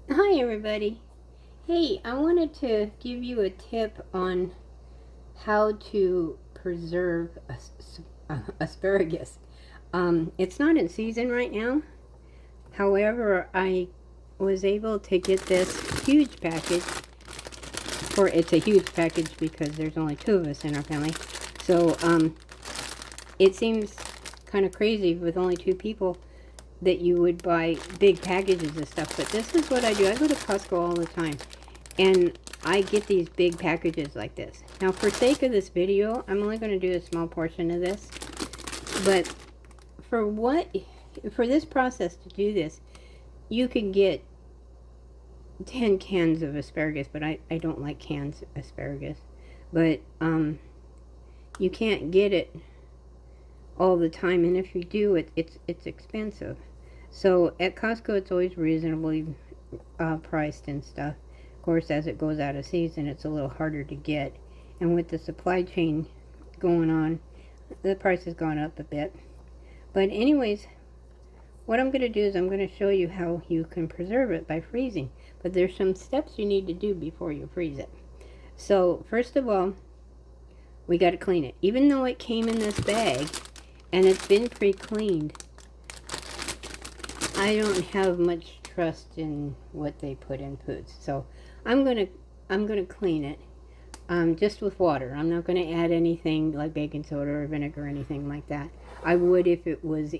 Hi everybody. Hey, I wanted to give you a tip on how to preserve asparagus. It's not in season right now. However, I was able to get this huge package. It's a huge package because there's only two of us in our family. So it seems kind of crazy with only two people that you would buy big packages of stuff. But this is what I do. I go to Costco all the time. And I get these big packages like this. Now, for sake of this video, I'm only going to do a small portion of this. But for this process to do this, you can get 10 cans of asparagus, but I don't like cans of asparagus. But you can't get it all the time, and if you do, it's expensive. So at Costco, it's always reasonably priced and stuff. Of course, as it goes out of season, it's a little harder to get. And with the supply chain going on, the price has gone up a bit. But anyways, what I'm going to do is I'm going to show you how you can preserve it by freezing. But there's some steps you need to do before you freeze it. So first of all, we got to clean it. Even though it came in this bag and it's been pre-cleaned, I don't have much trust in what they put in foods. So I'm gonna clean it just with water. I'm not gonna add anything like baking soda or vinegar or anything like that. I would if it was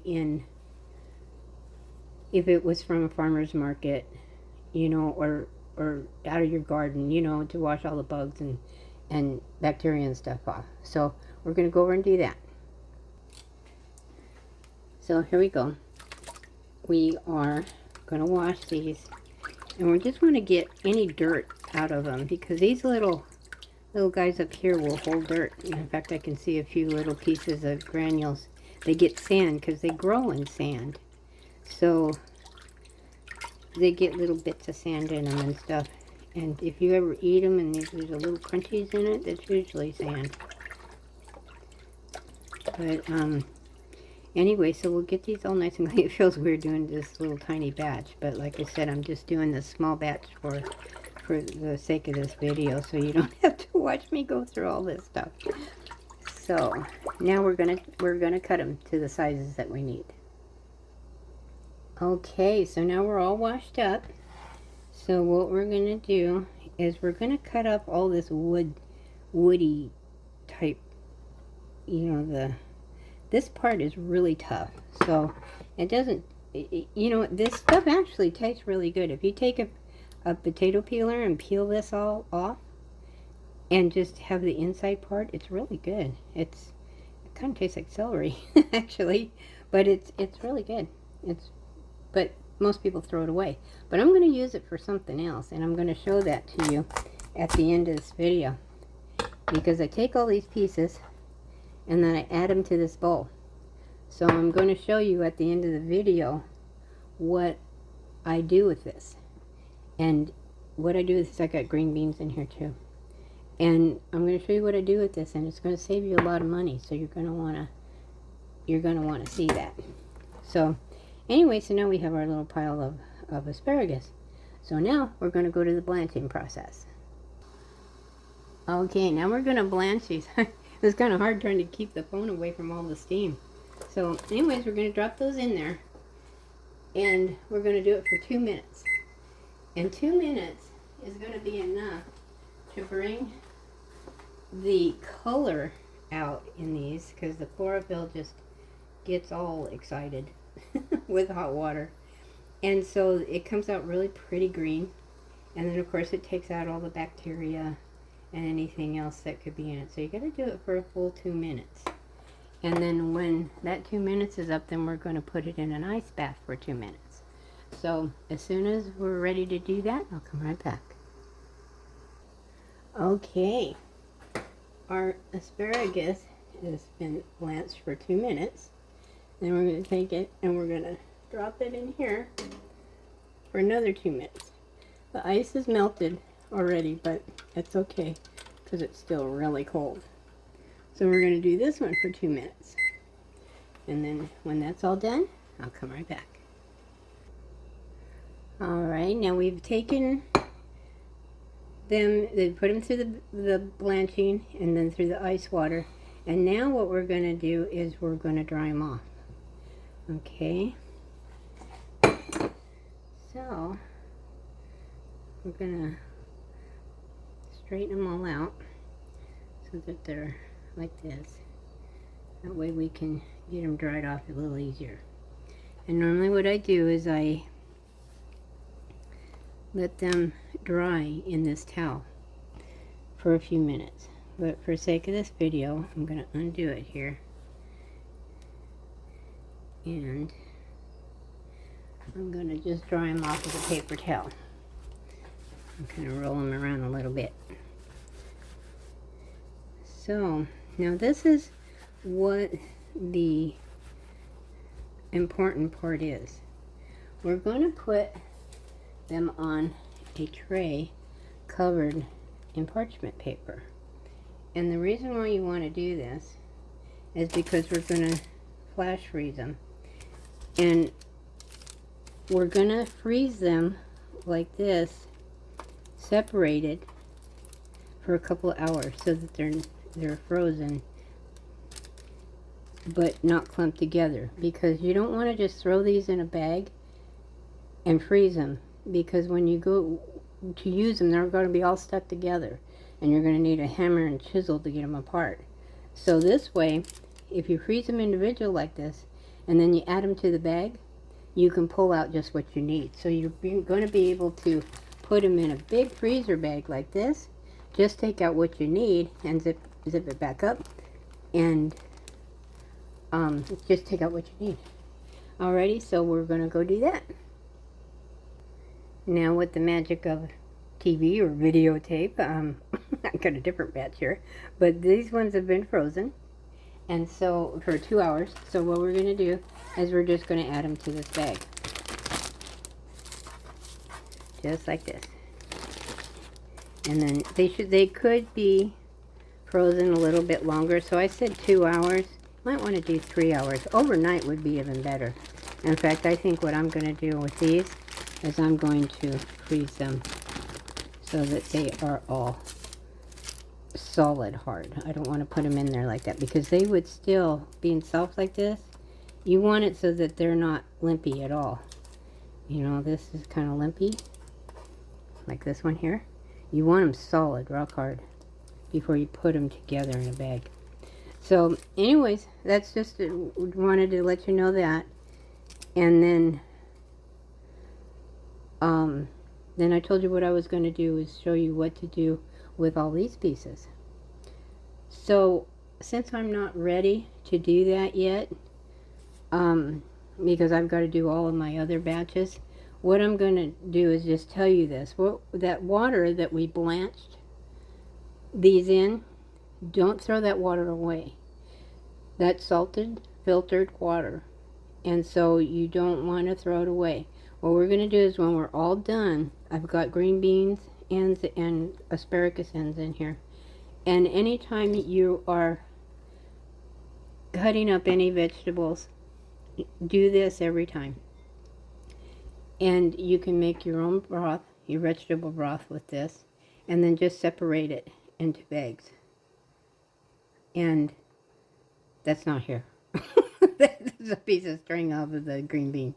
from a farmer's market, or out of your garden, to wash all the bugs and bacteria and stuff off. So we're gonna go over and do that. So here we go. We are gonna wash these, and we just want to get any dirt out of them because these little guys up here will hold dirt. In fact, I can see a few little pieces of granules. They get sand because they grow in sand, so they get little bits of sand in them and stuff. And if you ever eat them and there's a little crunchies in it, that's usually sand. But anyway, so we'll get these all nice and clean. It feels weird doing this little tiny batch, but like I said, I'm just doing this small batch for the sake of this video, so you don't have to watch me go through all this stuff. So now we're gonna cut them to the sizes that we need. Okay, so now we're all washed up. So what we're gonna do is we're gonna cut up all this woody type. This part is really tough, so it doesn't. This stuff actually tastes really good. If you take a potato peeler and peel this all off and just have the inside part, it's really good. It kind of tastes like celery actually, but it's really good. But most people throw it away, but I'm going to use it for something else, and I'm going to show that to you at the end of this video, because I take all these pieces and then I add them to this bowl. So I'm going to show you at the end of the video what I do with this. And what I do with this, I got green beans in here too. And I'm going to show you what I do with this, and it's going to save you a lot of money. So you're going to want to see that. So anyway, so now we have our little pile of asparagus. So now we're going to go to the blanching process. Okay, now we're going to blanch these. It was kind of hard trying to keep the phone away from all the steam. So anyways, we're going to drop those in there, and we're going to do it for 2 minutes. And 2 minutes is going to be enough to bring the color out in these, because the chlorophyll just gets all excited with hot water. And so it comes out really pretty green. And then of course it takes out all the bacteria and anything else that could be in it. So you got to do it for a full 2 minutes. And then when that 2 minutes is up, then we're going to put it in an ice bath for 2 minutes. So as soon as we're ready to do that, I'll come right back. Okay, our asparagus has been blanched for 2 minutes. Then we're going to take it and we're going to drop it in here for another 2 minutes. The ice is melted already, but it's okay because it's still really cold. So we're going to do this one for 2 minutes. And then when that's all done, I'll come right back. Alright, now we've taken them, they put them through the blanching and then through the ice water. And now what we're going to do is we're going to dry them off. Okay. So, we're going to straighten them all out so that they're like this. That way we can get them dried off a little easier. And normally what I do is I let them dry in this towel for a few minutes. But for sake of this video, I'm going to undo it here. And I'm going to just dry them off with a paper towel. I'm going to roll them around a little bit. So, now this is what the important part is. We're going to put them on a tray covered in parchment paper. And the reason why you want to do this is because we're going to flash freeze them. And we're going to freeze them like this, separated for a couple of hours so that they're frozen but not clumped together, because you don't want to just throw these in a bag and freeze them, because when you go to use them, they're going to be all stuck together and you're going to need a hammer and chisel to get them apart. So this way, if you freeze them individual like this and then you add them to the bag, you can pull out just what you need. So you're going to be able to put them in a big freezer bag like this, just take out what you need and zip it back up, and just take out what you need. Alrighty, so we're going to go do that. Now with the magic of TV or videotape, I got a different batch here, but these ones have been frozen, and so for 2 hours. So what we're going to do is we're just going to add them to this bag, just like this. And then they could be frozen a little bit longer. So I said 2 hours. Might want to do 3 hours. Overnight would be even better. In fact, I think what I'm going to do with these is I'm going to freeze them so that they are all solid hard. I don't want to put them in there like that, because they would still, being soft like this, you want it so that they're not limpy at all. You know, this is kind of limpy, like this one here. You want them solid, rock hard, before you put them together in a bag. So anyways, that's just, wanted to let you know that. And then I told you what I was going to do is show you what to do with all these pieces. So since I'm not ready to do that yet, because I've got to do all of my other batches, what I'm going to do is just tell you this. Well, that water that we blanched these in, don't throw that water away. That's salted, filtered water. And so you don't want to throw it away. What we're going to do is when we're all done, I've got green beans ends and asparagus ends in here. And anytime you are cutting up any vegetables, do this every time. And you can make your own broth, your vegetable broth with this, and then just separate it into bags. And that's not here. That's a piece of string off of the green bean.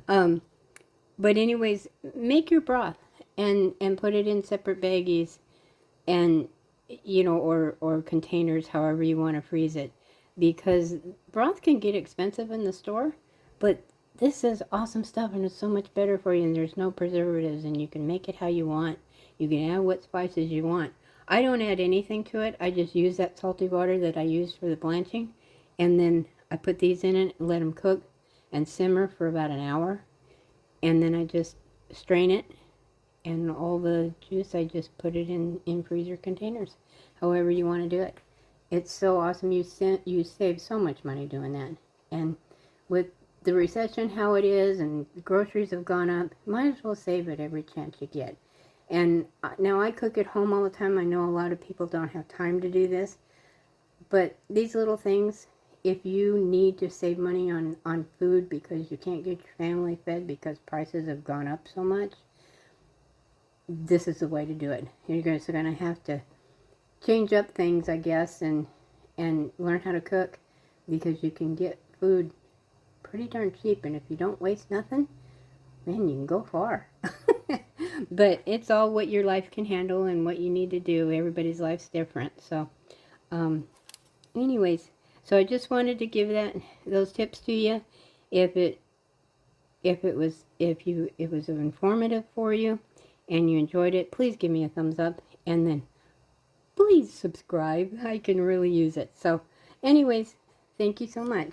But anyways, make your broth and put it in separate baggies, and you know, or containers, however you want to freeze it, because broth can get expensive in the store, but this is awesome stuff, and it's so much better for you, and there's no preservatives, and you can make it how you want. You can add what spices you want. I don't add anything to it. I just use that salty water that I used for the blanching, and then I put these in it and let them cook and simmer for about an hour, and then I just strain it, and all the juice I just put it in freezer containers, however you want to do it. It's so awesome. You save so much money doing that. And with the recession how it is, and groceries have gone up, might as well save it every chance you get. And now I cook at home all the time. I know a lot of people don't have time to do this, but these little things, if you need to save money on food because you can't get your family fed because prices have gone up so much, this is the way to do it. You're going to have to change up things, I guess, and learn how to cook, because you can get food pretty darn cheap, and if you don't waste nothing, man, you can go far. But it's all what your life can handle and what you need to do. Everybody's life's different. So anyways, so I just wanted to give those tips to you. If it was informative for you and you enjoyed it, please give me a thumbs up, and then please subscribe. I can really use it. So anyways, thank you so much.